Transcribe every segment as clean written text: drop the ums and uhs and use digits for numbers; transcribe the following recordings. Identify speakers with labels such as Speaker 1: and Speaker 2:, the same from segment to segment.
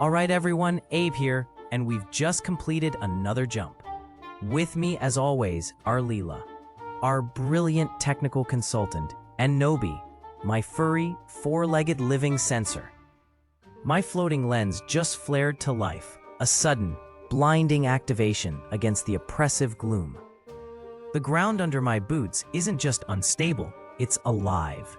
Speaker 1: Alright everyone, Abe here, and we've just completed another jump. With me, as always, are Leela, our brilliant technical consultant, and Nobi, my furry, four-legged living sensor. My floating lens just flared to life, a sudden, blinding activation against the oppressive gloom. The ground under my boots isn't just unstable, it's alive.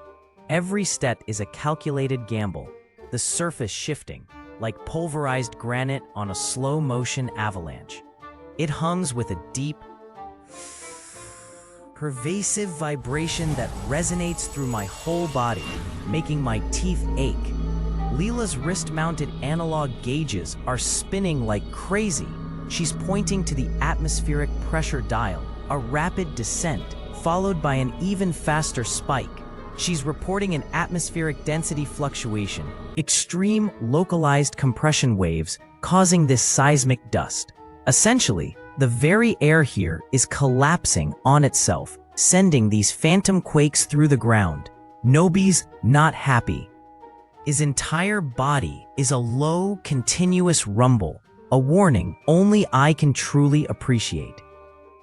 Speaker 1: Every step is a calculated gamble, the surface shifting, like pulverized granite on a slow-motion avalanche. It hums with a deep, pervasive vibration that resonates through my whole body, making my teeth ache. Leela's wrist-mounted analog gauges are spinning like crazy. She's pointing to the atmospheric pressure dial, a rapid descent, followed by an even faster spike. She's reporting an atmospheric density fluctuation, extreme localized compression waves causing this seismic dust. Essentially, the very air here is collapsing on itself, sending these phantom quakes through the ground. Nobi's not happy. His entire body is a low, continuous rumble, a warning only I can truly appreciate.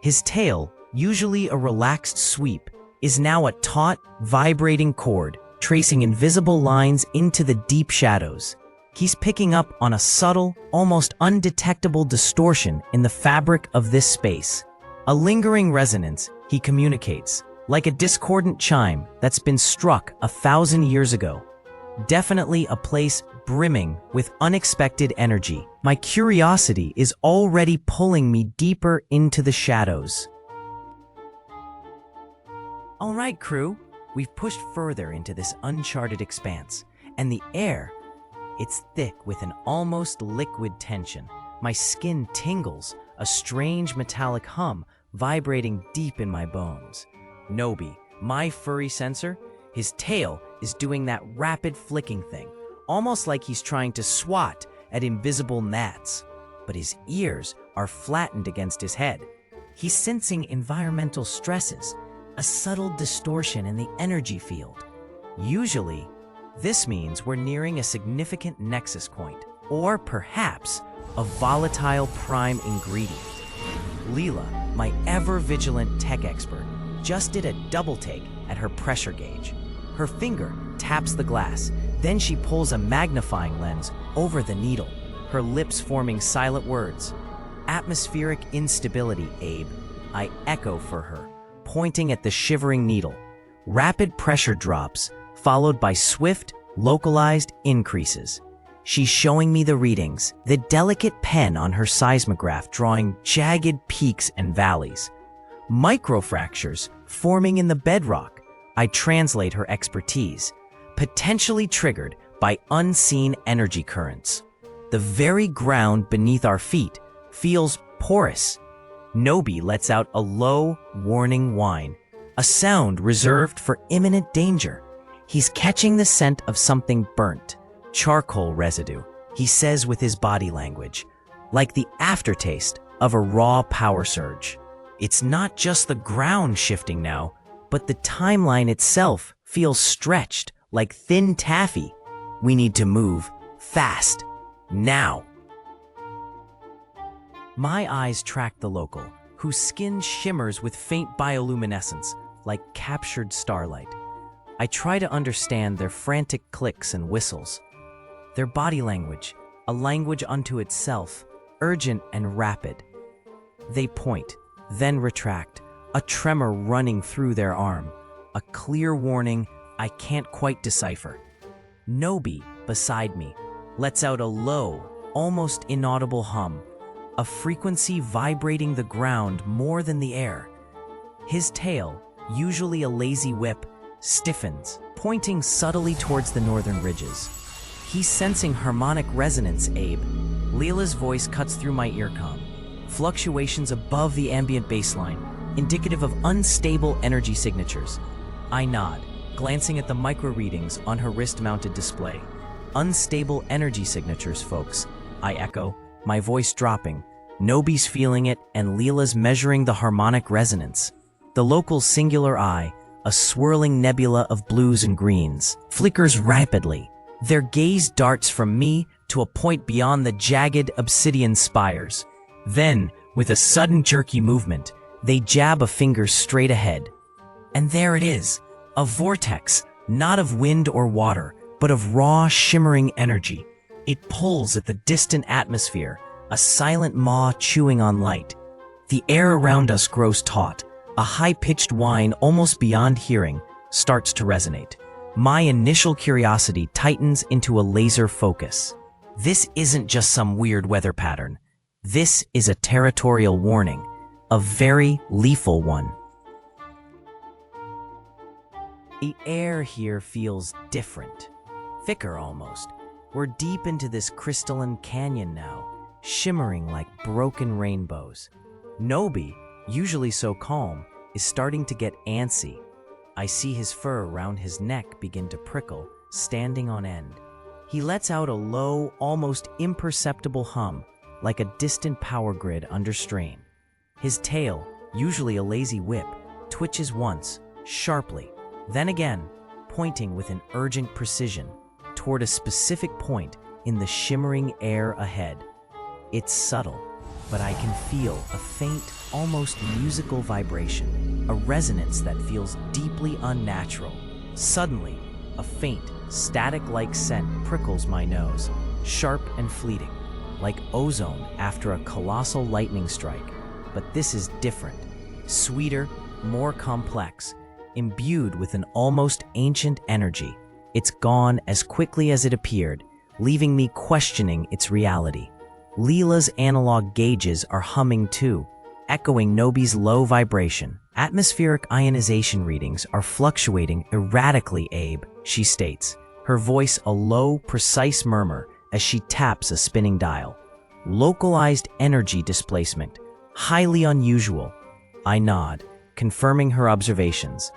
Speaker 1: His tail, usually a relaxed sweep, is now a taut, vibrating chord, tracing invisible lines into the deep shadows. He's picking up on a subtle, almost undetectable distortion in the fabric of this space. A lingering resonance, he communicates, like a discordant chime that's been struck 1,000 years ago. Definitely a place brimming with unexpected energy. My curiosity is already pulling me deeper into the shadows. All right, crew, we've pushed further into this uncharted expanse, and the air, it's thick with an almost liquid tension. My skin tingles, a strange metallic hum vibrating deep in my bones. Nobi, my furry sensor, his tail is doing that rapid flicking thing, almost like he's trying to swat at invisible gnats. But his ears are flattened against his head. He's sensing environmental stresses, a subtle distortion in the energy field. Usually, this means we're nearing a significant nexus point, or perhaps a volatile prime ingredient. Leela, my ever-vigilant tech expert, just did a double take at her pressure gauge. Her finger taps the glass, then she pulls a magnifying lens over the needle, her lips forming silent words. Atmospheric instability, Abe, I echo for her, pointing at the shivering needle. Rapid pressure drops, followed by swift, localized increases. She's showing me the readings, the delicate pen on her seismograph drawing jagged peaks and valleys. Microfractures forming in the bedrock. I translate her expertise, potentially triggered by unseen energy currents. The very ground beneath our feet feels porous. Nobi lets out a low, warning whine, a sound reserved for imminent danger. He's catching the scent of something burnt, charcoal residue, he says with his body language, like the aftertaste of a raw power surge. It's not just the ground shifting now, but the timeline itself feels stretched like thin taffy. We need to move fast, now. My eyes track the local, whose skin shimmers with faint bioluminescence, like captured starlight. I try to understand their frantic clicks and whistles. Their body language, a language unto itself, urgent and rapid. They point, then retract, a tremor running through their arm, a clear warning I can't quite decipher. Nobi, beside me, lets out a low, almost inaudible hum, a frequency vibrating the ground more than the air. His tail, usually a lazy whip, stiffens, pointing subtly towards the northern ridges. He's sensing harmonic resonance, Abe. Leela's voice cuts through my earcom, fluctuations above the ambient baseline, indicative of unstable energy signatures. I nod, glancing at the micro readings on her wrist-mounted display. Unstable energy signatures, folks, I echo, my voice dropping. Nobi's feeling it, and Leela's measuring the harmonic resonance. The local singular eye, a swirling nebula of blues and greens, flickers rapidly. Their gaze darts from me to a point beyond the jagged obsidian spires. Then, with a sudden jerky movement, they jab a finger straight ahead. And there it is, a vortex, not of wind or water, but of raw, shimmering energy. It pulls at the distant atmosphere, a silent maw chewing on light. The air around us grows taut. A high-pitched whine almost beyond hearing starts to resonate. My initial curiosity tightens into a laser focus. This isn't just some weird weather pattern. This is a territorial warning, a very lethal one. The air here feels different, thicker almost. We're deep into this crystalline canyon now, shimmering like broken rainbows. Nobi, usually so calm, is starting to get antsy. I see his fur around his neck begin to prickle, standing on end. He lets out a low, almost imperceptible hum, like a distant power grid under strain. His tail, usually a lazy whip, twitches once, sharply, then again, pointing with an urgent precision toward a specific point in the shimmering air ahead. It's subtle, but I can feel a faint, almost musical vibration, a resonance that feels deeply unnatural. Suddenly, a faint, static-like scent prickles my nose, sharp and fleeting, like ozone after a colossal lightning strike. But this is different, sweeter, more complex, imbued with an almost ancient energy. It's gone as quickly as it appeared, leaving me questioning its reality. Leela's analog gauges are humming too, echoing Nobi's low vibration. Atmospheric ionization readings are fluctuating erratically, Abe, she states, her voice a low, precise murmur as she taps a spinning dial. Localized energy displacement, highly unusual. I nod, confirming her observations.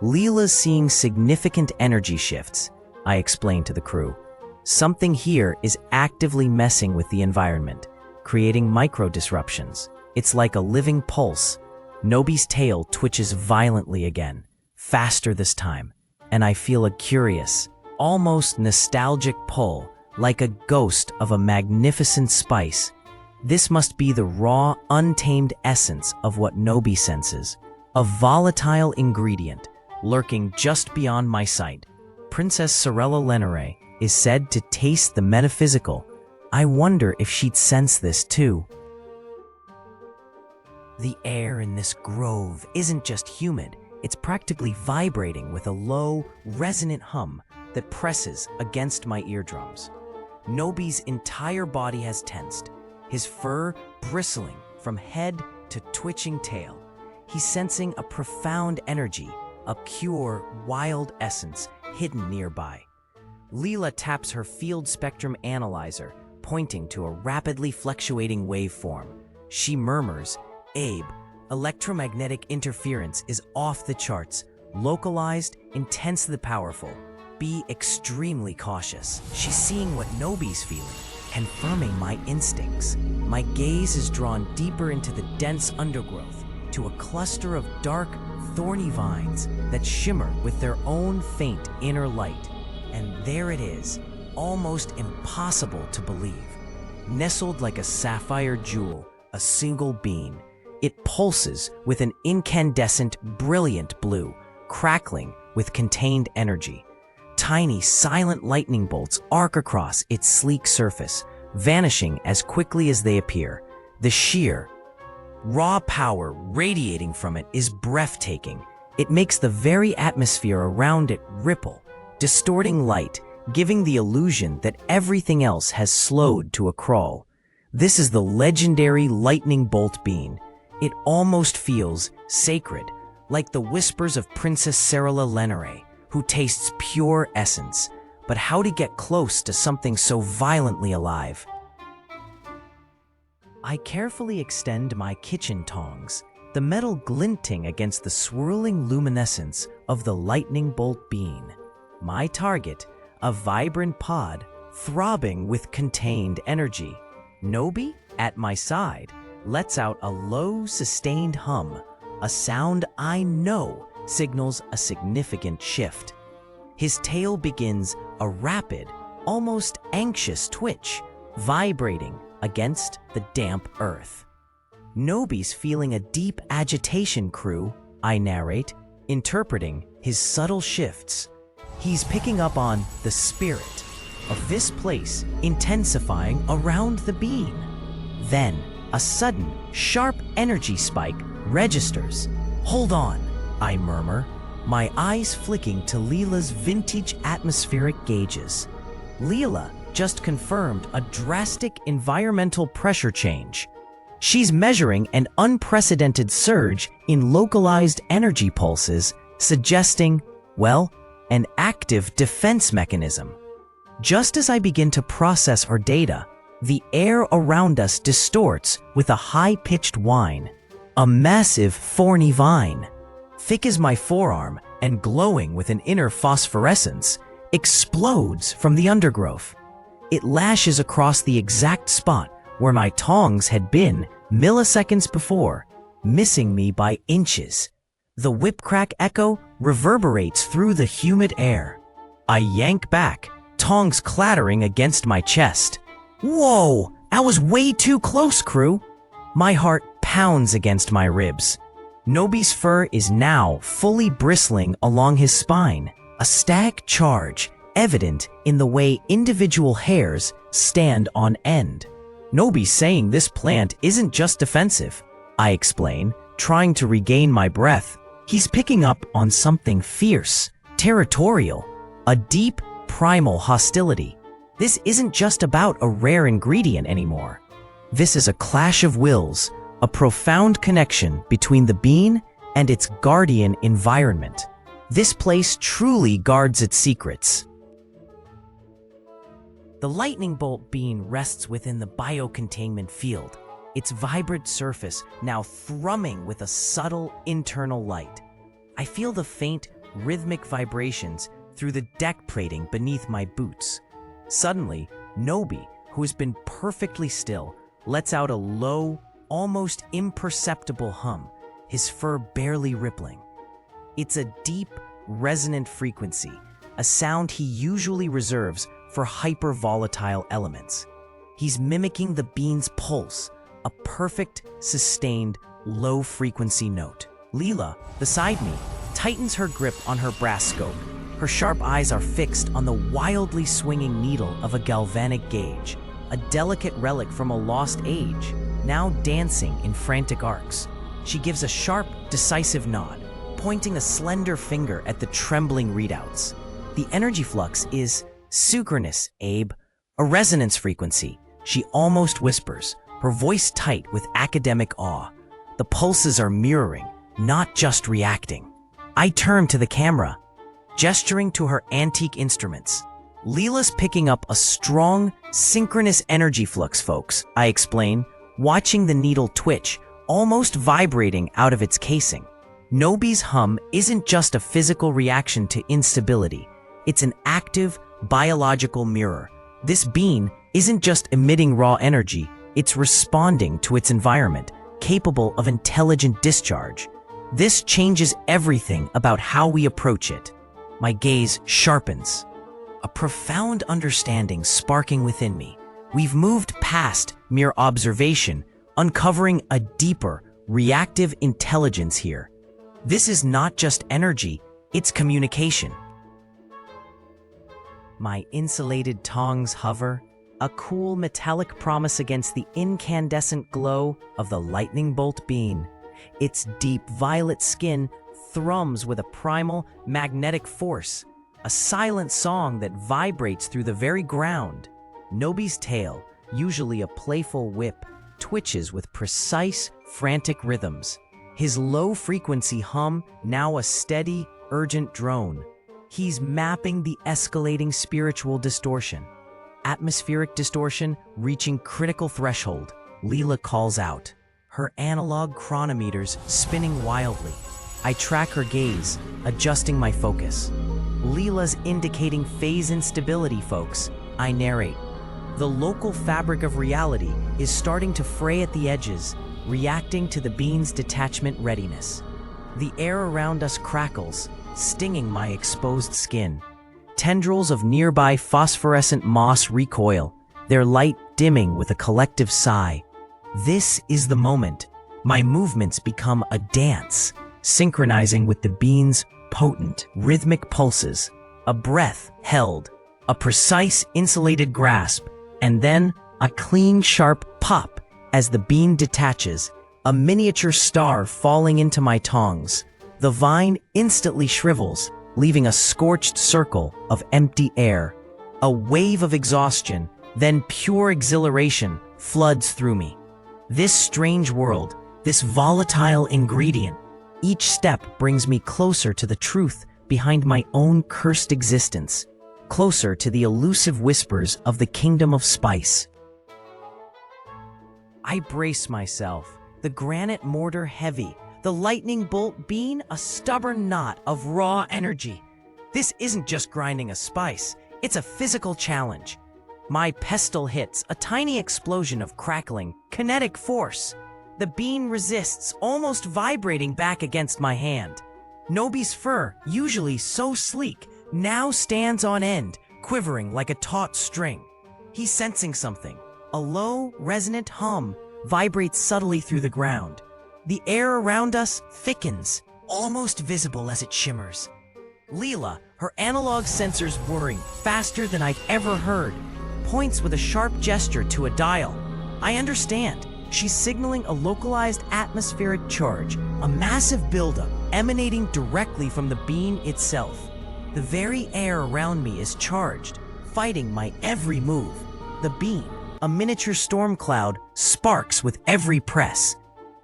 Speaker 1: Leela's seeing significant energy shifts, I explain to the crew. Something here is actively messing with the environment, creating micro-disruptions. It's like a living pulse. Nobi's tail twitches violently again, faster this time, and I feel a curious, almost nostalgic pull, like a ghost of a magnificent spice. This must be the raw, untamed essence of what Nobi senses, a volatile ingredient lurking just beyond my sight. Princess Sorella Lenere is said to taste the metaphysical. I wonder if she'd sense this too. The air in this grove isn't just humid, it's practically vibrating with a low, resonant hum that presses against my eardrums. Nobi's entire body has tensed, his fur bristling from head to twitching tail. He's sensing a profound energy, a pure, wild essence hidden nearby. Leela taps her field spectrum analyzer, pointing to a rapidly fluctuating waveform. She murmurs, "Abe, electromagnetic interference is off the charts, localized, intensely powerful. Be extremely cautious." She's seeing what Nobi's feeling, confirming my instincts. My gaze is drawn deeper into the dense undergrowth, to a cluster of dark, thorny vines that shimmer with their own faint inner light. And there it is, almost impossible to believe. Nestled like a sapphire jewel, a single bean. It pulses with an incandescent, brilliant blue, crackling with contained energy. Tiny, silent lightning bolts arc across its sleek surface, vanishing as quickly as they appear. The sheer, raw power radiating from it is breathtaking. It makes the very atmosphere around it ripple, distorting light, giving the illusion that everything else has slowed to a crawl. This is the legendary lightning bolt bean. It almost feels sacred, like the whispers of Princess Sorella Lenere, who tastes pure essence. But how to get close to something so violently alive? I carefully extend my kitchen tongs, the metal glinting against the swirling luminescence of the lightning bolt bean. My target, a vibrant pod, throbbing with contained energy. Nobi, at my side, lets out a low, sustained hum, a sound I know signals a significant shift. His tail begins a rapid, almost anxious twitch, vibrating against the damp earth. Nobi's feeling a deep agitation, crew, I narrate, interpreting his subtle shifts. He's picking up on the spirit of this place intensifying around the bean. Then, a sudden, sharp energy spike registers. Hold on, I murmur, my eyes flicking to Leela's vintage atmospheric gauges. Leela just confirmed a drastic environmental pressure change. She's measuring an unprecedented surge in localized energy pulses, suggesting, well, an active defense mechanism. Just as I begin to process her data, the air around us distorts with a high-pitched whine. A massive, thorny vine, thick as my forearm and glowing with an inner phosphorescence, explodes from the undergrowth. It lashes across the exact spot where my tongs had been milliseconds before, missing me by inches. The whip-crack echo reverberates through the humid air. I yank back, tongs clattering against my chest. Whoa! I was way too close, crew! My heart pounds against my ribs. Nobi's fur is now fully bristling along his spine, a stacked charge evident in the way individual hairs stand on end. Nobi's saying this plant isn't just defensive, I explain, trying to regain my breath. He's picking up on something fierce, territorial, a deep, primal hostility. This isn't just about a rare ingredient anymore. This is a clash of wills, a profound connection between the bean and its guardian environment. This place truly guards its secrets. The lightning bolt bean rests within the biocontainment field, its vibrant surface now thrumming with a subtle internal light. I feel the faint, rhythmic vibrations through the deck plating beneath my boots. Suddenly, Nobi, who has been perfectly still, lets out a low, almost imperceptible hum, his fur barely rippling. It's a deep, resonant frequency, a sound he usually reserves for hyper-volatile elements. He's mimicking the bean's pulse, a perfect, sustained, low-frequency note. Leela, beside me, tightens her grip on her brass scope. Her sharp eyes are fixed on the wildly swinging needle of a galvanic gauge, a delicate relic from a lost age, now dancing in frantic arcs. She gives a sharp, decisive nod, pointing a slender finger at the trembling readouts. The energy flux is synchronous, Abe, a resonance frequency, she almost whispers, her voice tight with academic awe. The pulses are mirroring, not just reacting. I turn to the camera, gesturing to her antique instruments. Leela's picking up a strong, synchronous energy flux, folks, I explain, watching the needle twitch, almost vibrating out of its casing. Nobi's hum isn't just a physical reaction to instability. It's an active, biological mirror. This bean isn't just emitting raw energy, it's responding to its environment, capable of intelligent discharge. This changes everything about how we approach it. My gaze sharpens, a profound understanding sparking within me. We've moved past mere observation, uncovering a deeper, reactive intelligence here. This is not just energy, it's communication. My insulated tongs hover, a cool metallic promise against the incandescent glow of the lightning bolt bean. Its deep violet skin thrums with a primal, magnetic force, a silent song that vibrates through the very ground. Nobi's tail, usually a playful whip, twitches with precise, frantic rhythms. His low-frequency hum now a steady, urgent drone. He's mapping the escalating spiritual distortion. Atmospheric distortion reaching critical threshold, Leela calls out, her analog chronometers spinning wildly. I track her gaze, adjusting my focus. Leela's indicating phase instability, folks, I narrate. The local fabric of reality is starting to fray at the edges, reacting to the bean's detachment readiness. The air around us crackles, stinging my exposed skin. tendrils of nearby phosphorescent moss recoil, their light dimming with a collective sigh. This is the moment. My movements become a dance, synchronizing with the bean's potent, rhythmic pulses. A breath held, a precise, insulated grasp, and then a clean, sharp pop as the bean detaches, a miniature star falling into my tongs. The vine instantly shrivels, leaving a scorched circle of empty air. A wave of exhaustion, then pure exhilaration, floods through me. This strange world, this volatile ingredient, each step brings me closer to the truth behind my own cursed existence, closer to the elusive whispers of the kingdom of spice. I brace myself, the granite mortar heavy, the lightning bolt bean a stubborn knot of raw energy. This isn't just grinding a spice, it's a physical challenge. My pestle hits, a tiny explosion of crackling, kinetic force. The bean resists, almost vibrating back against my hand. Nobi's fur, usually so sleek, now stands on end, quivering like a taut string. He's sensing something. A low, resonant hum vibrates subtly through the ground. The air around us thickens, almost visible as it shimmers. Leela, her analog sensors whirring faster than I've ever heard, points with a sharp gesture to a dial. I understand. She's signaling a localized atmospheric charge, a massive buildup emanating directly from the bean itself. The very air around me is charged, fighting my every move. The bean, a miniature storm cloud, sparks with every press.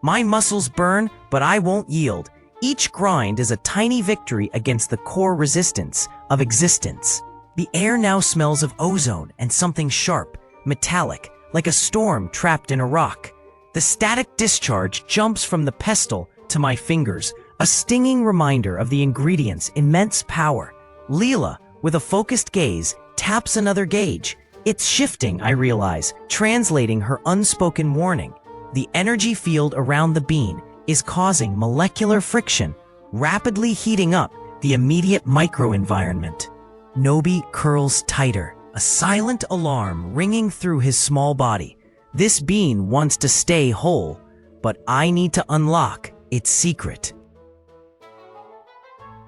Speaker 1: My muscles burn, but I won't yield. Each grind is a tiny victory against the core resistance of existence. The air now smells of ozone and something sharp, metallic, like a storm trapped in a rock. The static discharge jumps from the pestle to my fingers, a stinging reminder of the ingredient's immense power. Leela, with a focused gaze, taps another gauge. It's shifting, I realize, translating her unspoken warning. The energy field around the bean is causing molecular friction, rapidly heating up the immediate microenvironment. Nobi curls tighter, a silent alarm ringing through his small body. This bean wants to stay whole, but I need to unlock its secret.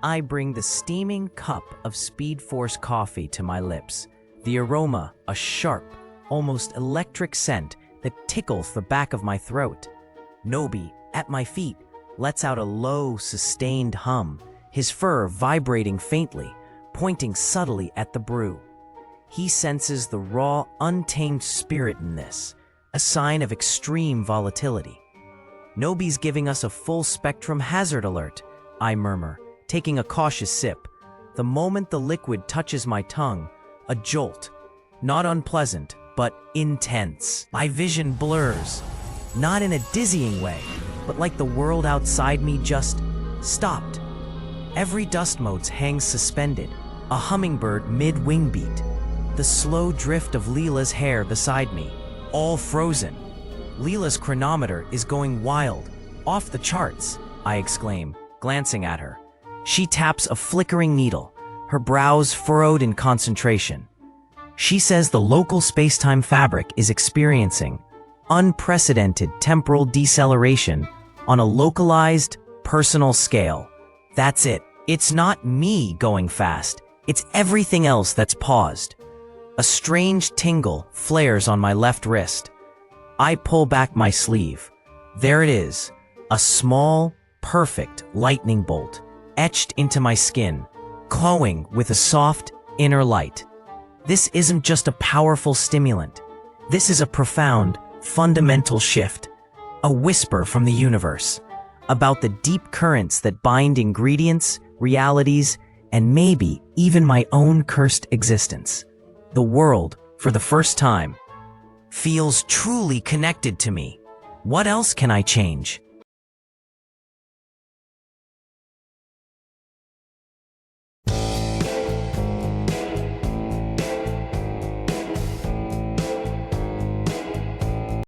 Speaker 1: I bring the steaming cup of Speed Force coffee to my lips. The aroma, a sharp, almost electric scent that tickles the back of my throat. Nobi, at my feet, lets out a low, sustained hum, his fur vibrating faintly, pointing subtly at the brew. He senses the raw, untamed spirit in this, a sign of extreme volatility. Nobi's giving us a full-spectrum hazard alert, I murmur, taking a cautious sip. The moment the liquid touches my tongue, a jolt. Not unpleasant, but intense. My vision blurs, not in a dizzying way, but like the world outside me just stopped. Every dust mote hangs suspended, a hummingbird mid-wing beat. The slow drift of Leela's hair beside me, all frozen. Leela's chronometer is going wild, off the charts, I exclaim, glancing at her. She taps a flickering needle, her brows furrowed in concentration. She says the local space-time fabric is experiencing unprecedented temporal deceleration on a localized, personal scale. That's it. It's not me going fast. It's everything else that's paused. A strange tingle flares on my left wrist. I pull back my sleeve. There it is, a small, perfect lightning bolt etched into my skin, glowing with a soft, inner light. This isn't just a powerful stimulant. This is a profound, fundamental shift, a whisper from the universe about the deep currents that bind ingredients, realities, and maybe even my own cursed existence. The world, for the first time, feels truly connected to me. What else can I change?